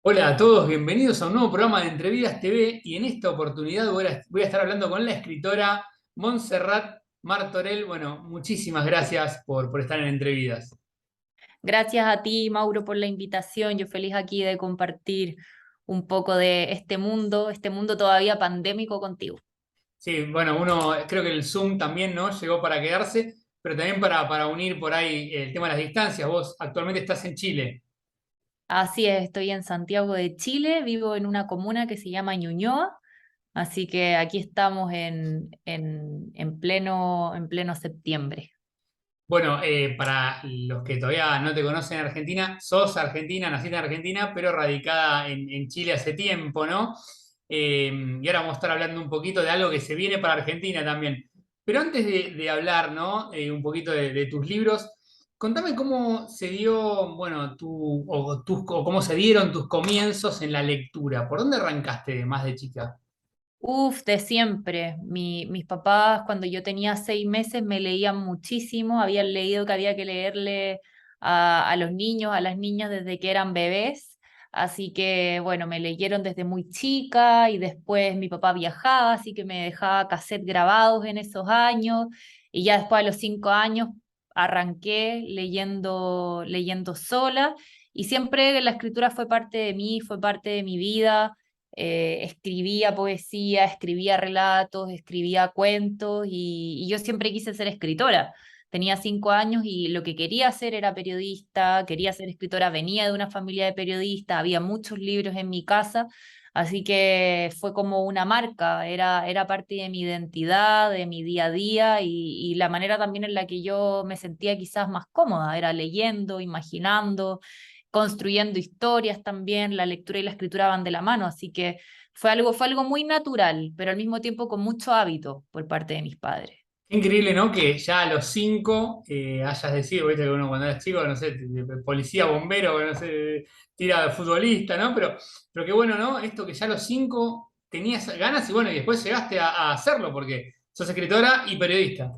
Hola a todos, bienvenidos a un nuevo programa de Entrevidas TV y en esta oportunidad voy a estar hablando con la escritora Montserrat Martorell. Bueno, muchísimas gracias por estar en Entrevidas. Gracias a ti, Mauro, por la invitación. Yo feliz aquí de compartir un poco de este mundo todavía pandémico contigo. Sí, bueno, uno creo que el Zoom también, ¿no? Llegó para quedarse, pero también para unir por ahí el tema de las distancias. Vos actualmente estás en Chile. Así es, estoy en Santiago de Chile, vivo en una comuna que se llama Ñuñoa, así que aquí estamos en pleno septiembre. Bueno, para los que todavía no te conocen en Argentina, sos argentina, naciste en Argentina, pero radicada en Chile hace tiempo, ¿no? Y ahora vamos a estar hablando un poquito de algo que se viene para Argentina también. Pero antes de hablar, ¿no? Un poquito de tus libros, contame cómo se dio, bueno, o cómo se dieron tus comienzos en la lectura. ¿Por dónde arrancaste más de chica? Uf, de siempre. Mis papás, cuando yo tenía 6 meses, me leían muchísimo. Habían leído que había que leerle a los niños, a las niñas desde que eran bebés. Así que, bueno, me leyeron desde muy chica y después mi papá viajaba, así que me dejaba cassette grabados en esos años. Y ya después a los 5 años arranqué leyendo sola. Y siempre la escritura fue parte de mí, fue parte de mi vida. Escribía poesía, escribía relatos, escribía cuentos y yo siempre quise ser escritora. Tenía 5 años y lo que quería hacer era periodista, quería ser escritora, venía de una familia de periodistas, había muchos libros en mi casa, así que fue como una marca, era parte de mi identidad, de mi día a día y la manera también en la que yo me sentía quizás más cómoda, era leyendo, imaginando, construyendo historias también, la lectura y la escritura van de la mano, así que fue algo muy natural, pero al mismo tiempo con mucho hábito por parte de mis padres. Qué increíble, ¿no? Que ya a los 5 hayas decidido, viste que uno cuando eras chico, no sé, policía, bombero, no sé, tira de futbolista, ¿no? Pero qué bueno, ¿no? Esto que ya a los 5 tenías ganas y bueno, y después llegaste a hacerlo porque sos escritora y periodista.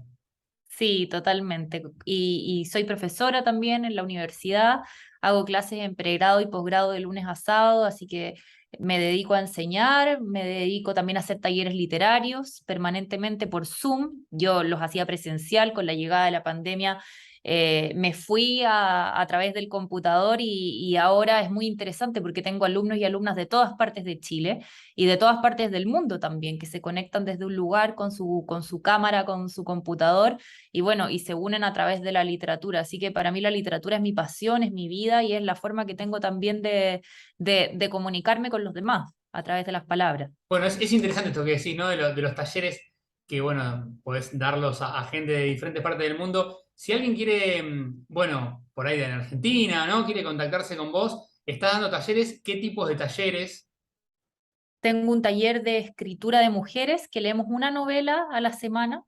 Sí, totalmente. Y soy profesora también en la universidad, hago clases en pregrado y posgrado de lunes a sábado, así que me dedico a enseñar, me dedico también a hacer talleres literarios permanentemente por Zoom. Yo los hacía presencial con la llegada de la pandemia. Me fui a través del computador y ahora es muy interesante porque tengo alumnos y alumnas de todas partes de Chile y de todas partes del mundo también, que se conectan desde un lugar con su cámara, con su computador y bueno, y se unen a través de la literatura. Así que para mí la literatura es mi pasión, es mi vida y es la forma que tengo también de comunicarme con los demás a través de las palabras. Bueno, es interesante esto que decís, ¿no? De los talleres que, bueno, podés darlos a gente de diferentes partes del mundo. Si alguien quiere, bueno, por ahí de Argentina, ¿no? Quiere contactarse con vos, ¿estás dando talleres? ¿Qué tipos de talleres? Tengo un taller de escritura de mujeres que leemos una novela a la semana,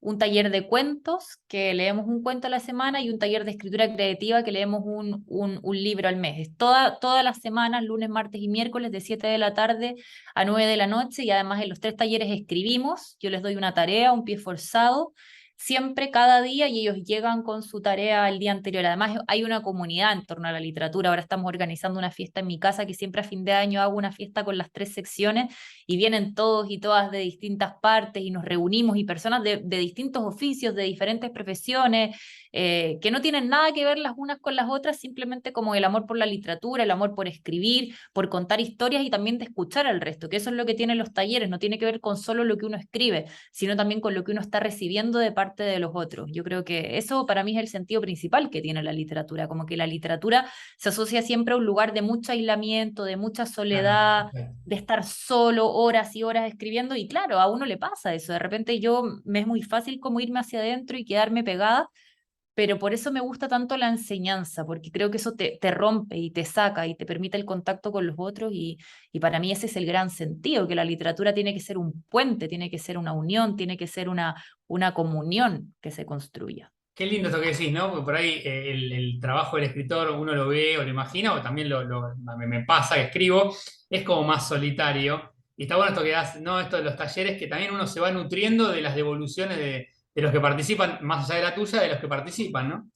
un taller de cuentos que leemos un cuento a la semana y un taller de escritura creativa que leemos un libro al mes. Es todas las semanas, lunes, martes y miércoles, de 7 de la tarde a 9 de la noche y además en los tres talleres escribimos, yo les doy una tarea, un pie forzado. Siempre, cada día, y ellos llegan con su tarea el día anterior. Además, hay una comunidad en torno a la literatura. Ahora estamos organizando una fiesta en mi casa, que siempre a fin de año hago una fiesta con las tres secciones y vienen todos y todas de distintas partes y nos reunimos y personas de distintos oficios, de diferentes profesiones, que no tienen nada que ver las unas con las otras, simplemente como el amor por la literatura, el amor por escribir, por contar historias y también de escuchar al resto, que eso es lo que tienen los talleres, no tiene que ver con solo lo que uno escribe, sino también con lo que uno está recibiendo de parte de los otros. Yo creo que eso para mí es el sentido principal que tiene la literatura, como que la literatura se asocia siempre a un lugar de mucho aislamiento, de mucha Claro, soledad, perfecto. de estar solo horas y horas escribiendo y claro, a uno le pasa eso, de repente me es muy fácil como irme hacia adentro y quedarme pegada, pero por eso me gusta tanto la enseñanza, porque creo que eso te rompe y te saca y te permite el contacto con los otros y para mí ese es el gran sentido, que la literatura tiene que ser un puente, tiene que ser una unión, tiene que ser una comunión que se construya. Qué lindo esto que decís, ¿no? Porque por ahí el trabajo del escritor uno lo ve o lo imagina, o también me pasa que escribo, es como más solitario. Y está bueno esto que das, ¿no? Esto de los talleres, que también uno se va nutriendo de las devoluciones de los que participan, más allá de la tuya, de los que participan, ¿no?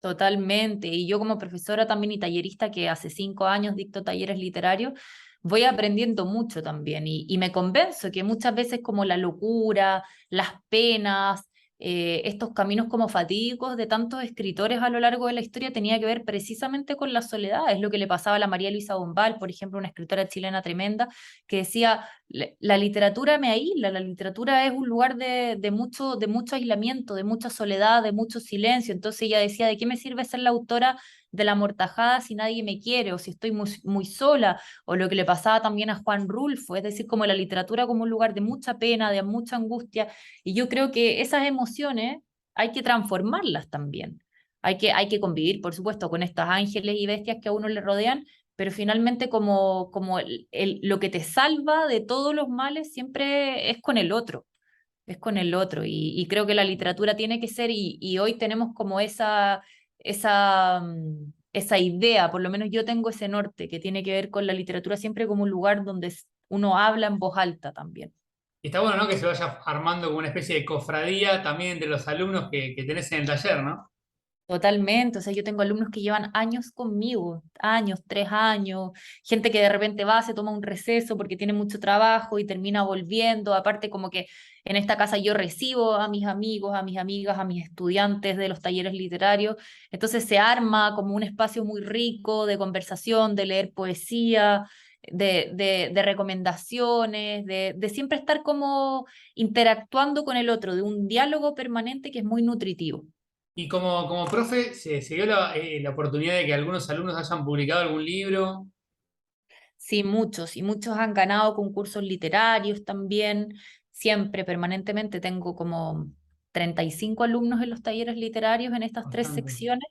Totalmente. Y yo como profesora también y tallerista que hace 5 años dicto talleres literarios, voy aprendiendo mucho también y me convenzo que muchas veces como la locura, las penas, estos caminos como fatídicos de tantos escritores a lo largo de la historia tenía que ver precisamente con la soledad. Es lo que le pasaba a la María Luisa Bombal, por ejemplo, una escritora chilena tremenda, que decía, la literatura me aísla, la literatura es un lugar de mucho aislamiento, de mucha soledad, de mucho silencio. Entonces ella decía, ¿de qué me sirve ser la autora de La Amortajada si nadie me quiere o si estoy muy, muy sola? O lo que le pasaba también a Juan Rulfo, es decir, como la literatura como un lugar de mucha pena, de mucha angustia. Y yo creo que esas emociones hay que transformarlas también. Hay que convivir, por supuesto, con estos ángeles y bestias que a uno le rodean, pero finalmente como lo que te salva de todos los males siempre es con el otro, es con el otro. Y creo que la literatura tiene que ser, y hoy tenemos como esa idea, por lo menos yo tengo ese norte, que tiene que ver con la literatura siempre como un lugar donde uno habla en voz alta también. Y está bueno, ¿no? Que se vaya armando como una especie de cofradía también entre los alumnos que tenés en el taller, ¿no? Totalmente, o sea, yo tengo alumnos que llevan años conmigo, años, 3 años, gente que de repente va, se toma un receso porque tiene mucho trabajo y termina volviendo, aparte como que en esta casa yo recibo a mis amigos, a mis amigas, a mis estudiantes de los talleres literarios, entonces se arma como un espacio muy rico de conversación, de leer poesía, de recomendaciones, de siempre estar como interactuando con el otro, de un diálogo permanente que es muy nutritivo. Y como profe, se dio la oportunidad de que algunos alumnos hayan publicado algún libro. Sí, muchos, y muchos han ganado concursos literarios también. Siempre, permanentemente, tengo como 35 alumnos en los talleres literarios en estas tres Bastante. secciones.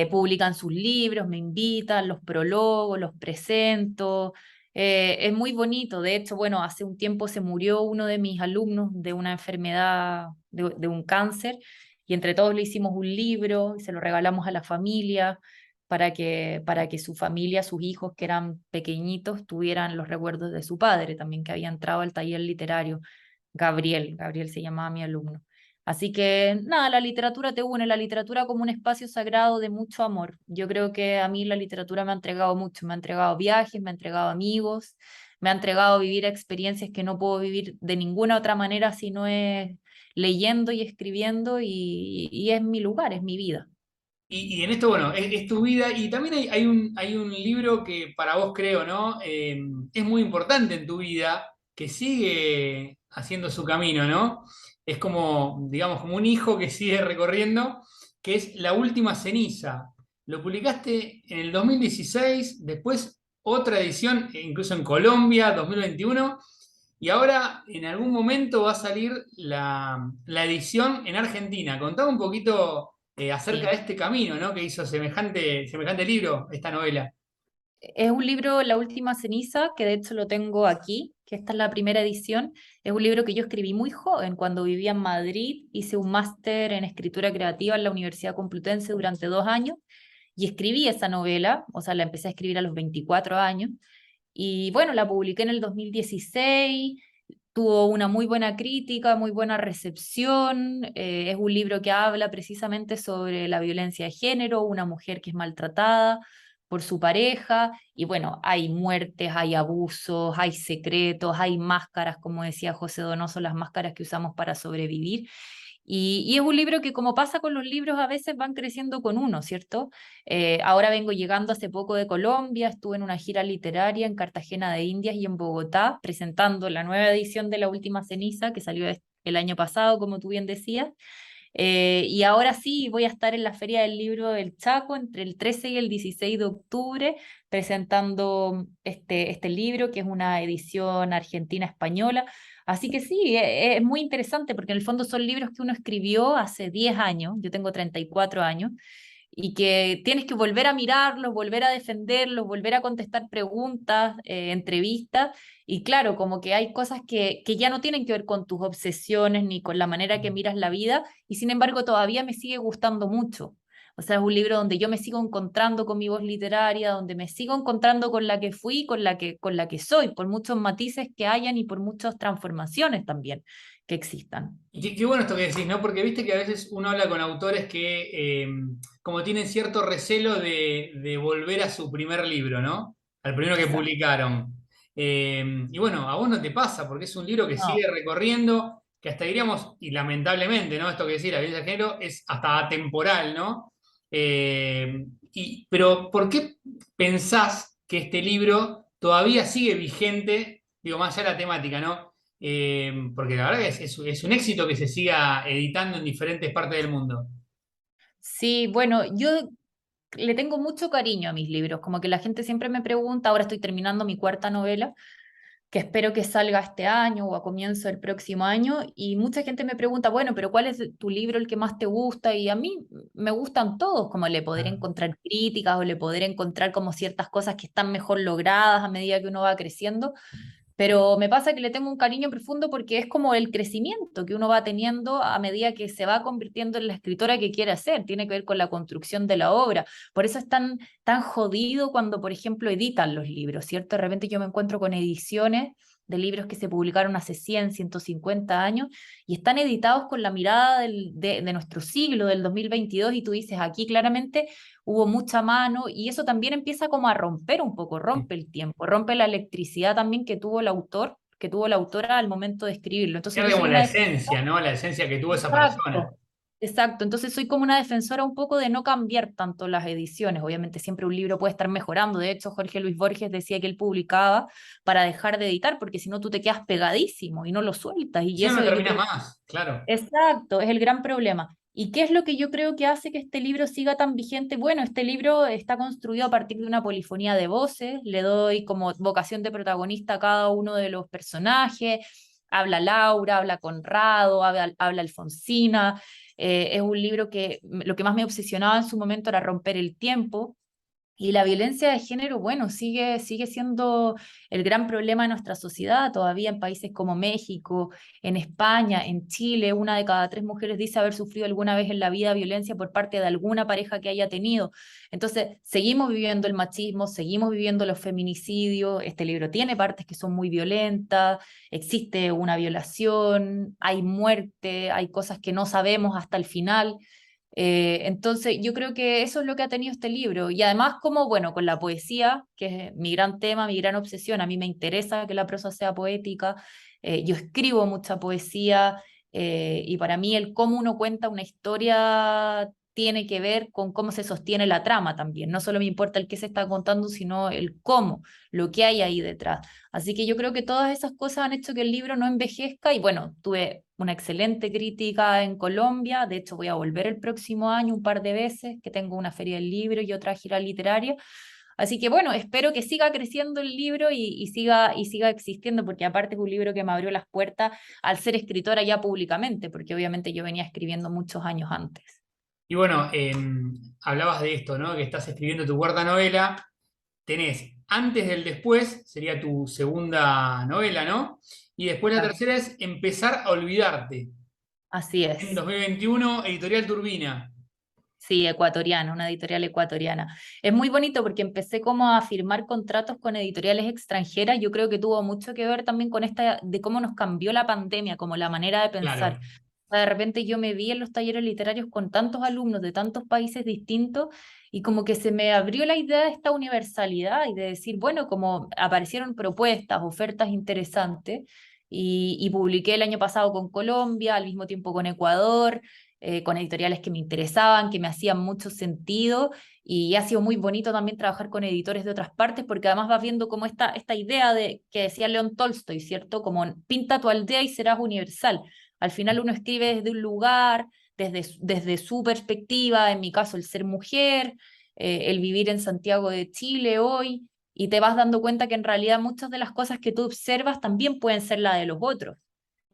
Publican sus libros, me invitan, los prologo, los presento. Es muy bonito. De hecho, bueno, hace un tiempo se murió uno de mis alumnos de una enfermedad, de un cáncer, y entre todos le hicimos un libro y se lo regalamos a la familia para que su familia, sus hijos que eran pequeñitos, tuvieran los recuerdos de su padre, también que había entrado al taller literario. Gabriel se llamaba mi alumno. Así que nada, la literatura te une, la literatura como un espacio sagrado de mucho amor. Yo creo que a mí la literatura me ha entregado mucho, me ha entregado viajes, me ha entregado amigos, me ha entregado vivir experiencias que no puedo vivir de ninguna otra manera si no es leyendo y escribiendo y es mi lugar, es mi vida. Y en esto, bueno, es tu vida y también hay un libro que para vos creo, ¿no? Es muy importante en tu vida, que sigue haciendo su camino, ¿no? Es como, digamos, como un hijo que sigue recorriendo, que es La Última Ceniza. Lo publicaste en el 2016, después otra edición, incluso en Colombia, 2021, y ahora en algún momento va a salir la edición en Argentina. Contame un poquito acerca de Sí. este camino, ¿no? Que hizo semejante libro, esta novela. Es un libro, La Última Ceniza, que de hecho lo tengo aquí, que esta es la primera edición. Es un libro que yo escribí muy joven, cuando vivía en Madrid. Hice un máster en escritura creativa en la Universidad Complutense durante 2 años y escribí esa novela, o sea, la empecé a escribir a los 24 años. Y bueno, la publiqué en el 2016, tuvo una muy buena crítica, muy buena recepción. Es un libro que habla precisamente sobre la violencia de género, una mujer que es maltratada por su pareja, y bueno, hay muertes, hay abusos, hay secretos, hay máscaras, como decía José Donoso, las máscaras que usamos para sobrevivir. Y es un libro que, como pasa con los libros, a veces van creciendo con uno, ¿cierto? Ahora vengo llegando hace poco de Colombia, estuve en una gira literaria en Cartagena de Indias y en Bogotá, presentando la nueva edición de La Última Ceniza, que salió el año pasado, como tú bien decías. Y ahora sí, voy a estar en la Feria del Libro del Chaco entre el 13 y el 16 de octubre presentando este libro, que es una edición argentina-española. Así que sí, es muy interesante porque en el fondo son libros que uno escribió hace 10 años, yo tengo 34 años, y que tienes que volver a mirarlos, volver a defenderlos, volver a contestar preguntas, entrevistas, y claro, como que hay cosas que ya no tienen que ver con tus obsesiones ni con la manera que miras la vida, y sin embargo todavía me sigue gustando mucho. O sea, es un libro donde yo me sigo encontrando con mi voz literaria, donde me sigo encontrando con la que fui, con la que soy, por muchos matices que hayan y por muchas transformaciones también que existan. Y qué bueno esto que decís, ¿no? Porque viste que a veces uno habla con autores que como tienen cierto recelo de volver a su primer libro, ¿no? Al primero que Exacto. publicaron. Y bueno, a vos no te pasa, porque es un libro que No. sigue recorriendo, que hasta diríamos, y lamentablemente, ¿no? Esto que decís, la violencia de género es hasta atemporal, ¿no? Pero ¿por qué pensás que este libro todavía sigue vigente? Digo, más allá de la temática, ¿no? Porque la verdad que es un éxito que se siga editando en diferentes partes del mundo. Sí, bueno, yo le tengo mucho cariño a mis libros, como que la gente siempre me pregunta, ahora estoy terminando mi cuarta novela, que espero que salga este año o a comienzo del próximo año, y mucha gente me pregunta, bueno, pero ¿cuál es tu libro el que más te gusta? Y a mí me gustan todos, como le podré Ah, encontrar críticas o le podré encontrar como ciertas cosas que están mejor logradas a medida que uno va creciendo, pero me pasa que le tengo un cariño profundo porque es como el crecimiento que uno va teniendo a medida que se va convirtiendo en la escritora que quiere ser. Tiene que ver con la construcción de la obra. Por eso es tan jodido cuando, por ejemplo, editan los libros, ¿cierto? De repente yo me encuentro con ediciones de libros que se publicaron hace 100, 150 años y están editados con la mirada de nuestro siglo, del 2022, y tú dices, aquí claramente hubo mucha mano y eso también empieza como a romper un poco, rompe el tiempo, rompe la electricidad también que tuvo el autor, que tuvo la autora al momento de escribirlo. Entonces yo pierde soy como la una esencia, ¿no? La esencia que tuvo esa persona. Exacto, exacto. Entonces soy como una defensora un poco de no cambiar tanto las ediciones. Obviamente siempre un libro puede estar mejorando. De hecho, Jorge Luis Borges decía que él publicaba para dejar de editar, porque si no tú te quedas pegadísimo y no lo sueltas. Y Si no, no eso yo terminas creo, más, claro. exacto, es el gran problema. ¿Y qué es lo que yo creo que hace que este libro siga tan vigente? Bueno, este libro está construido a partir de una polifonía de voces, le doy como vocación de protagonista a cada uno de los personajes, habla Laura, habla Conrado, habla Alfonsina, es un libro que lo que más me obsesionaba en su momento era romper el tiempo, y la violencia de género, bueno, sigue siendo el gran problema de nuestra sociedad, todavía en países como México, en España, en Chile, una de cada tres mujeres dice haber sufrido alguna vez en la vida violencia por parte de alguna pareja que haya tenido. Entonces, seguimos viviendo el machismo, seguimos viviendo los feminicidios, este libro tiene partes que son muy violentas, existe una violación, hay muerte, hay cosas que no sabemos hasta el final. Entonces, yo creo que eso es lo que ha tenido este libro. Y además, como, bueno, con la poesía, que es mi gran tema, mi gran obsesión, a mí me interesa que la prosa sea poética, yo escribo mucha poesía, y para mí el cómo uno cuenta una historia tiene que ver con cómo se sostiene la trama también. No solo me importa el qué se está contando, sino el cómo, lo que hay ahí detrás. Así que yo creo que todas esas cosas han hecho que el libro no envejezca y bueno, tuve una excelente crítica en Colombia, de hecho voy a volver el próximo año un par de veces, que tengo una feria del libro y otra gira literaria. Así que bueno, espero que siga creciendo el libro y siga existiendo, porque aparte es un libro que me abrió las puertas al ser escritora ya públicamente, porque obviamente yo venía escribiendo muchos años antes. Y bueno, hablabas de esto, ¿no? Que estás escribiendo tu cuarta novela. Tenés antes del después, sería tu segunda novela, ¿no? Y después la Exacto. tercera es Empezar a olvidarte. Así En es. 2021, Editorial Turbina. Sí, ecuatoriana, una editorial ecuatoriana. Es muy bonito porque empecé como a firmar contratos con editoriales extranjeras. Yo creo que tuvo mucho que ver también con esta, de cómo nos cambió la pandemia, como la manera de pensar. Claro. O sea, de repente yo me vi en los talleres literarios con tantos alumnos de tantos países distintos y como que se me abrió la idea de esta universalidad y de decir, bueno, como aparecieron propuestas, ofertas interesantes y publiqué el año pasado con Colombia, al mismo tiempo con Ecuador, con editoriales que me interesaban, que me hacían mucho sentido, y ha sido muy bonito también trabajar con editores de otras partes, porque además vas viendo como esta idea de que decía León Tolstoy, ¿cierto? Como pinta tu aldea y serás universal. Al final uno escribe desde un lugar, desde su perspectiva, en mi caso el ser mujer, el vivir en Santiago de Chile hoy, y te vas dando cuenta que en realidad muchas de las cosas que tú observas también pueden ser la de los otros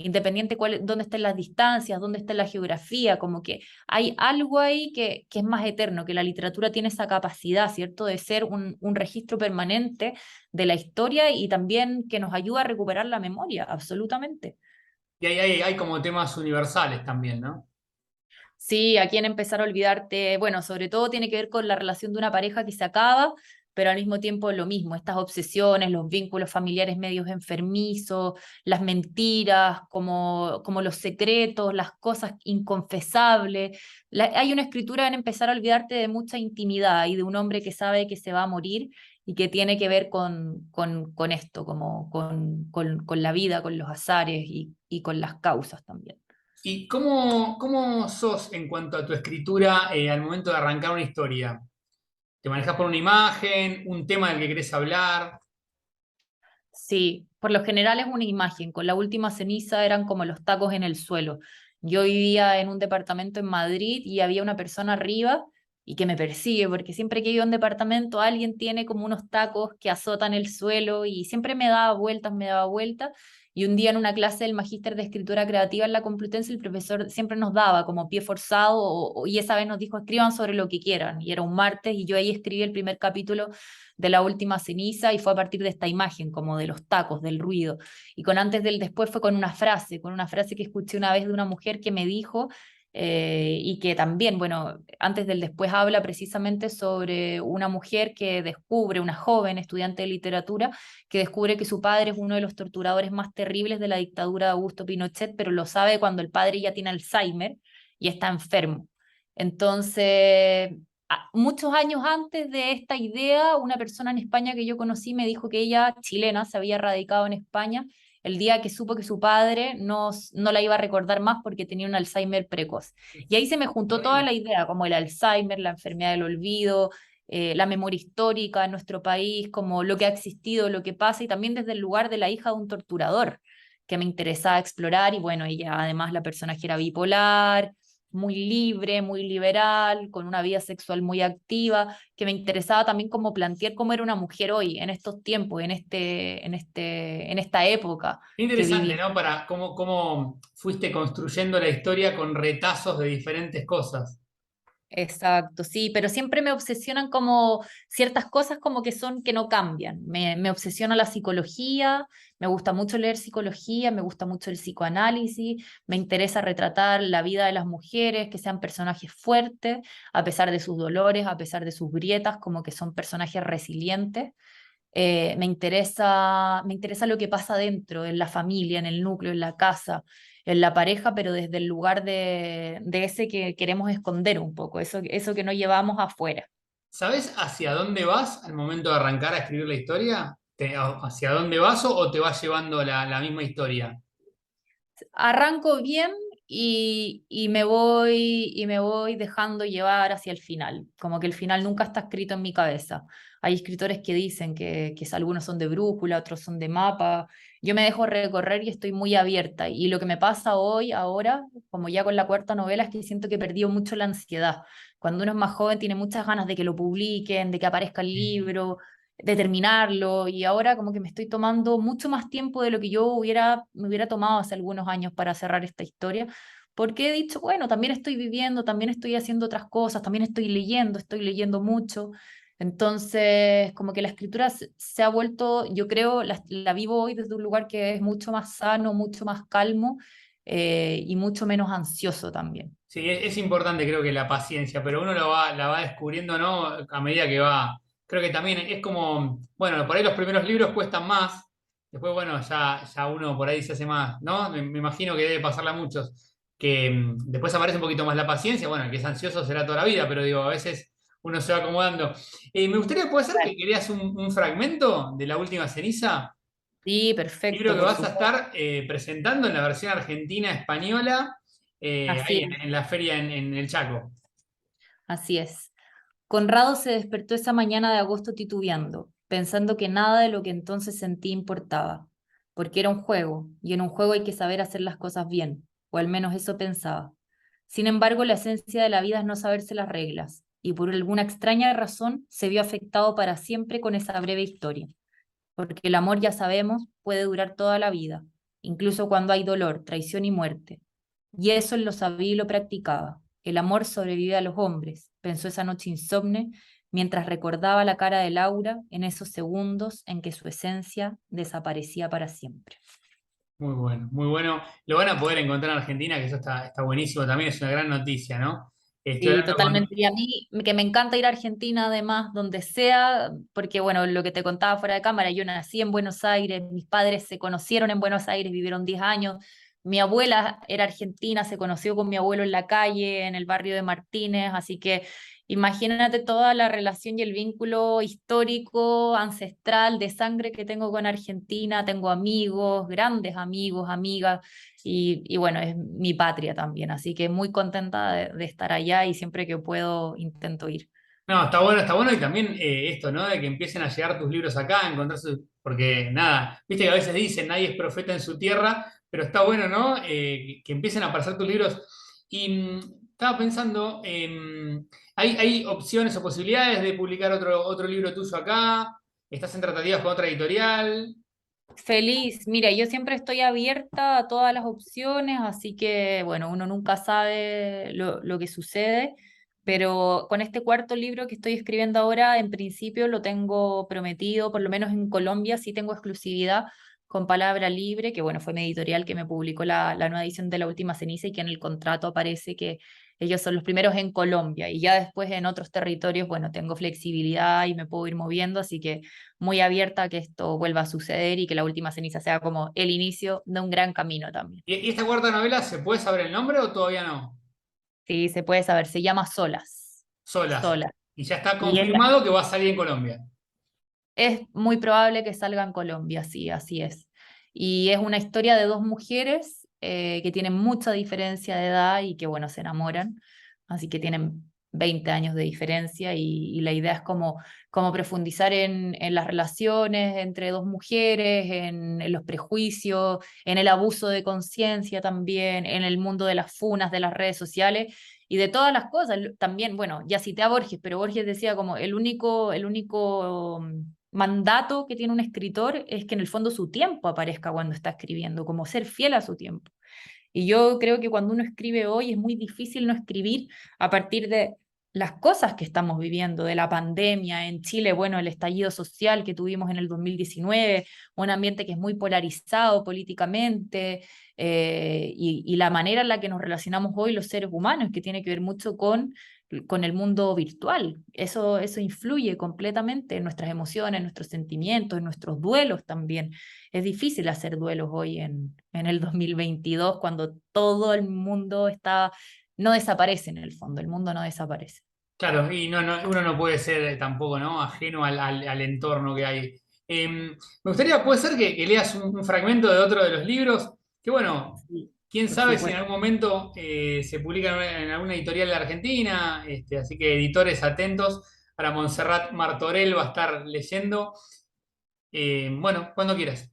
independiente dónde estén las distancias, dónde esté la geografía, como que hay algo ahí que es más eterno, que la literatura tiene esa capacidad, ¿cierto?, de ser un registro permanente de la historia y también que nos ayuda a recuperar la memoria, absolutamente. Y hay como temas universales también, ¿no? Sí, a quién empezar a olvidarte, bueno, sobre todo tiene que ver con la relación de una pareja que se acaba, pero al mismo tiempo lo mismo, estas obsesiones, los vínculos familiares medios enfermizos, las mentiras, como los secretos, las cosas inconfesables. Hay una escritura en empezar a olvidarte de mucha intimidad y de un hombre que sabe que se va a morir y que tiene que ver con esto, como con la vida, con los azares y con las causas también. ¿Y cómo sos en cuanto a tu escritura al momento de arrancar una historia? ¿Te manejas por una imagen, un tema del que querés hablar? Sí, por lo general es una imagen. Con la última ceniza eran como los tacos en el suelo. Yo vivía en un departamento en Madrid y había una persona arriba y que me persigue, porque siempre que iba a un departamento alguien tiene como unos tacos que azotan el suelo y siempre me daba vueltas, me daba vueltas. Y un día en una clase del Magíster de Escritura Creativa en la Complutense, el profesor siempre nos daba como pie forzado y esa vez nos dijo escriban sobre lo que quieran. Y era un martes y yo ahí escribí el primer capítulo de la última ceniza y fue a partir de esta imagen, como de los tacos, del ruido. Y con antes del después fue con una frase que escuché una vez de una mujer que me dijo, y que también, bueno, antes del después habla precisamente sobre una mujer que descubre, una joven estudiante de literatura, que descubre que su padre es uno de los torturadores más terribles de la dictadura de Augusto Pinochet, pero lo sabe cuando el padre ya tiene Alzheimer y está enfermo. Entonces, muchos años antes de esta idea, una persona en España que yo conocí me dijo que ella, chilena, se había radicado en España el día que supo que su padre no la iba a recordar más porque tenía un Alzheimer precoz. Y ahí se me juntó toda Terrible. la idea, como el Alzheimer, la enfermedad del olvido, la memoria histórica en nuestro país, como lo que ha existido, lo que pasa, y también desde el lugar de la hija de un torturador, que me interesaba explorar, y bueno, ella además la personaje era bipolar, muy libre, muy liberal, con una vida sexual muy activa, que me interesaba también como plantear cómo era una mujer hoy, en estos tiempos, en esta época Qué que interesante, vivimos. ¿no? Para cómo fuiste construyendo la historia con retazos de diferentes cosas. Exacto, sí, pero siempre me obsesionan como ciertas cosas como que son que no cambian. Me obsesiona la psicología, me gusta mucho leer psicología, me gusta mucho el psicoanálisis, me interesa retratar la vida de las mujeres, que sean personajes fuertes, a pesar de sus dolores, a pesar de sus grietas, como que son personajes resilientes. Me interesa lo que pasa dentro, en la familia, en el núcleo, en la casa, en la pareja, pero desde el lugar de ese que queremos esconder un poco, eso que no llevamos afuera. ¿Sabes hacia dónde vas al momento de arrancar a escribir la historia? ¿Hacia dónde vas o te vas llevando la misma historia? Arranco bien y me voy dejando llevar hacia el final, como que el final nunca está escrito en mi cabeza. Hay escritores que dicen que algunos son de brújula, otros son de mapa. Yo me dejo recorrer y estoy muy abierta. Y lo que me pasa hoy, ahora, como ya con la cuarta novela, es que siento que he perdido mucho la ansiedad. Cuando uno es más joven tiene muchas ganas de que lo publiquen, de que aparezca el libro, de terminarlo, y ahora como que me estoy tomando mucho más tiempo de lo que me hubiera tomado hace algunos años para cerrar esta historia, porque he dicho, bueno, también estoy viviendo, también estoy haciendo otras cosas, también estoy leyendo mucho. Entonces, como que la escritura se ha vuelto, yo creo, la vivo hoy desde un lugar que es mucho más sano, mucho más calmo, y mucho menos ansioso también. Sí, es importante creo que la paciencia, pero uno la va descubriendo, ¿no? A medida que va. Creo que también es como, bueno, por ahí los primeros libros cuestan más, después, bueno, ya uno por ahí se hace más, ¿no? Me imagino que debe pasarle a muchos, que después aparece un poquito más la paciencia, bueno, el que es ansioso será toda la vida, pero digo, a veces uno se va acomodando. Me gustaría, ¿puede ser que querías un fragmento de La Última Ceniza? Sí, Libro perfecto, que por vas a supuesto. estar presentando en la versión argentina-española, Así ahí es, en la feria en el Chaco. así es. Conrado se despertó esa mañana de agosto titubeando, pensando que nada de lo que entonces sentí importaba, porque era un juego, y en un juego hay que saber hacer las cosas bien, o al menos eso pensaba. Sin embargo, la esencia de la vida es no saberse las reglas, y por alguna extraña razón se vio afectado para siempre con esa breve historia, porque el amor, ya sabemos, puede durar toda la vida, incluso cuando hay dolor, traición y muerte. Y eso él lo sabía y lo practicaba. El amor sobrevive a los hombres, pensó esa noche insomne, mientras recordaba la cara de Laura en esos segundos en que su esencia desaparecía para siempre. Muy bueno, muy bueno. Lo van a poder encontrar en Argentina, que eso está buenísimo, también es una gran noticia, ¿no? Estoy Sí, hablando totalmente. Y a mí, que me encanta ir a Argentina, además, donde sea, porque, bueno, lo que te contaba fuera de cámara, yo nací en Buenos Aires, mis padres se conocieron en Buenos Aires, vivieron 10 años. Mi abuela era argentina, se conoció con mi abuelo en la calle, en el barrio de Martínez, así que imagínate toda la relación y el vínculo histórico, ancestral, de sangre que tengo con Argentina. Tengo amigos, grandes amigos, amigas y bueno, es mi patria también, así que muy contenta de estar allá y siempre que puedo intento ir. No, está bueno y también esto, ¿no? De que empiecen a llegar tus libros acá, a encontrarse, porque nada, viste que a veces dicen nadie es profeta en su tierra, pero está bueno, ¿no? Que empiecen a aparecer tus libros. Y estaba pensando, ¿hay opciones o posibilidades de publicar otro libro tuyo acá? ¿Estás en tratativas con otra editorial? Feliz, mira, yo siempre estoy abierta a todas las opciones, así que bueno, uno nunca sabe lo que sucede, pero con este cuarto libro que estoy escribiendo ahora, en principio lo tengo prometido, por lo menos en Colombia sí tengo exclusividad con Palabra Libre, que bueno, fue mi editorial que me publicó la nueva edición de La Última Ceniza y que en el contrato aparece que ellos son los primeros en Colombia y ya después en otros territorios, bueno, tengo flexibilidad y me puedo ir moviendo, así que muy abierta a que esto vuelva a suceder y que La Última Ceniza sea como el inicio de un gran camino también. ¿Y esta cuarta novela se puede saber el nombre o todavía no? Sí, se puede saber, se llama Solas. Solas. Solas. Y ya está Y confirmado que va a salir en Colombia. es muy probable que salga en Colombia, sí, así es. Y es una historia de dos mujeres que tienen mucha diferencia de edad y que, bueno, se enamoran. Así que tienen 20 años de diferencia y la idea es como profundizar en las relaciones entre dos mujeres, en los prejuicios, en el abuso de conciencia también, en el mundo de las funas, de las redes sociales y de todas las cosas. También, bueno, ya cité a Borges, pero Borges decía como el único mandato que tiene un escritor es que en el fondo su tiempo aparezca cuando está escribiendo, como ser fiel a su tiempo. Y yo creo que cuando uno escribe hoy es muy difícil no escribir a partir de las cosas que estamos viviendo, de la pandemia en Chile, bueno, el estallido social que tuvimos en el 2019, un ambiente que es muy polarizado políticamente, y la manera en la que nos relacionamos hoy los seres humanos, que tiene que ver mucho con el mundo virtual. Eso influye completamente en nuestras emociones, en nuestros sentimientos, en nuestros duelos también. Es difícil hacer duelos hoy en el 2022 cuando todo el mundo está, no desaparece en el fondo, el mundo no desaparece. Claro, y uno no puede ser tampoco, ¿no? Ajeno al entorno que hay. Me gustaría, puede ser que leas un fragmento de otro de los libros, que bueno, Sí, quién por sabe si en supuesto. algún momento se publica en alguna editorial de Argentina, así que editores atentos. Para Montserrat Martorell va a estar leyendo. Bueno, cuando quieras.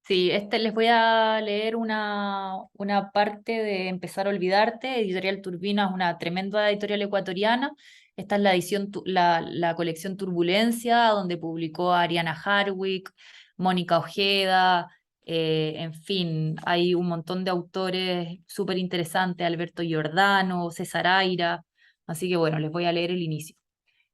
Sí, les voy a leer una parte de Empezar a olvidarte. Editorial Turbina es una tremenda editorial ecuatoriana. Esta es la edición, la colección Turbulencia, donde publicó a Ariana Harwick, Mónica Ojeda, en fin, hay un montón de autores súper interesantes, Alberto Giordano, César Aira. Así que bueno, les voy a leer el inicio.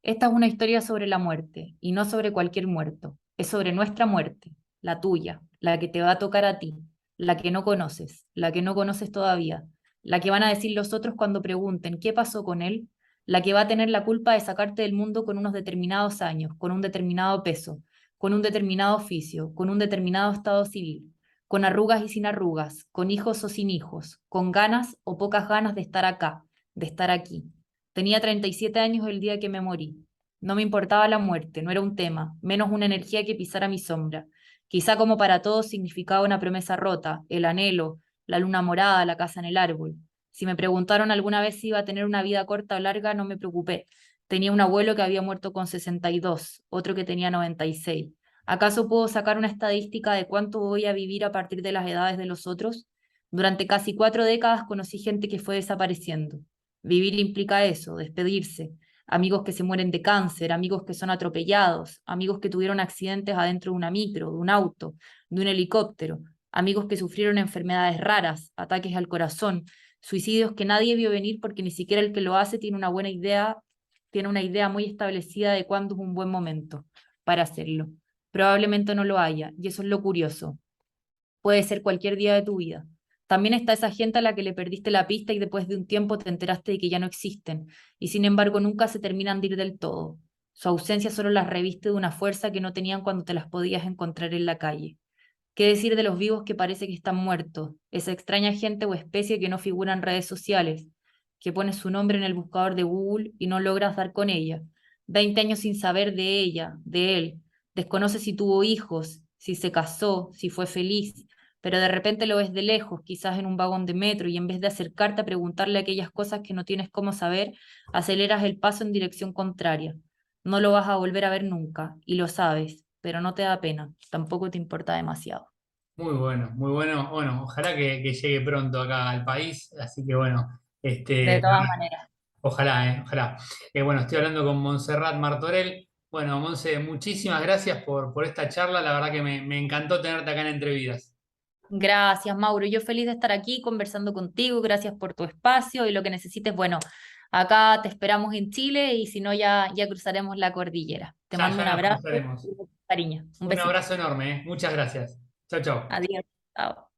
Esta es una historia sobre la muerte, y no sobre cualquier muerto. Es sobre nuestra muerte, la tuya, la que te va a tocar a ti, la que no conoces todavía, la que van a decir los otros cuando pregunten qué pasó con él, la que va a tener la culpa de sacarte del mundo con unos determinados años, con un determinado peso, con un determinado oficio, con un determinado estado civil, con arrugas y sin arrugas, con hijos o sin hijos, con ganas o pocas ganas de estar acá, de estar aquí. Tenía 37 años el día que me morí. No me importaba la muerte, no era un tema, menos una energía que pisara mi sombra. Quizá como para todos significaba una promesa rota, el anhelo, la luna morada, la casa en el árbol. Si me preguntaron alguna vez si iba a tener una vida corta o larga, no me preocupé. Tenía un abuelo que había muerto con 62, otro que tenía 96. ¿Acaso puedo sacar una estadística de cuánto voy a vivir a partir de las edades de los otros? Durante casi 4 décadas conocí gente que fue desapareciendo. Vivir implica eso, despedirse. Amigos que se mueren de cáncer, amigos que son atropellados, amigos que tuvieron accidentes adentro de una micro, de un auto, de un helicóptero, amigos que sufrieron enfermedades raras, ataques al corazón, suicidios que nadie vio venir porque ni siquiera el que lo hace tiene una buena idea, tiene una idea muy establecida de cuándo es un buen momento para hacerlo. Probablemente no lo haya, y eso es lo curioso. puede ser cualquier día de tu vida. También está esa gente a la que le perdiste la pista y después de un tiempo te enteraste de que ya no existen, y sin embargo nunca se terminan de ir del todo. Su ausencia solo las reviste de una fuerza que no tenían cuando te las podías encontrar en la calle. ¿Qué decir de los vivos que parece que están muertos? Esa extraña gente o especie que no figura en redes sociales, que pone su nombre en el buscador de Google y no logras dar con ella. 20 años sin saber de ella, de él. Desconoce si tuvo hijos, si se casó, si fue feliz, pero de repente lo ves de lejos, quizás en un vagón de metro, y en vez de acercarte a preguntarle aquellas cosas que no tienes cómo saber, aceleras el paso en dirección contraria. No lo vas a volver a ver nunca, y lo sabes, pero no te da pena, tampoco te importa demasiado. Muy bueno, muy bueno. Bueno, ojalá que llegue pronto acá al país. Así que bueno, De todas maneras. ojalá, ojalá. Bueno, estoy hablando con Montserrat Martorell. Bueno, Monse, muchísimas gracias por esta charla. La verdad que me encantó tenerte acá en Entrevidas. Gracias, Mauro. Yo feliz de estar aquí conversando contigo. Gracias por tu espacio y lo que necesites. Bueno, acá te esperamos en Chile y si no, ya cruzaremos la cordillera. Te mando Ya un nos abrazo cruzaremos. y mucho cariño. Un Un besito. abrazo enorme, ¿eh? Muchas gracias. Chau, chau. Adiós. Chao.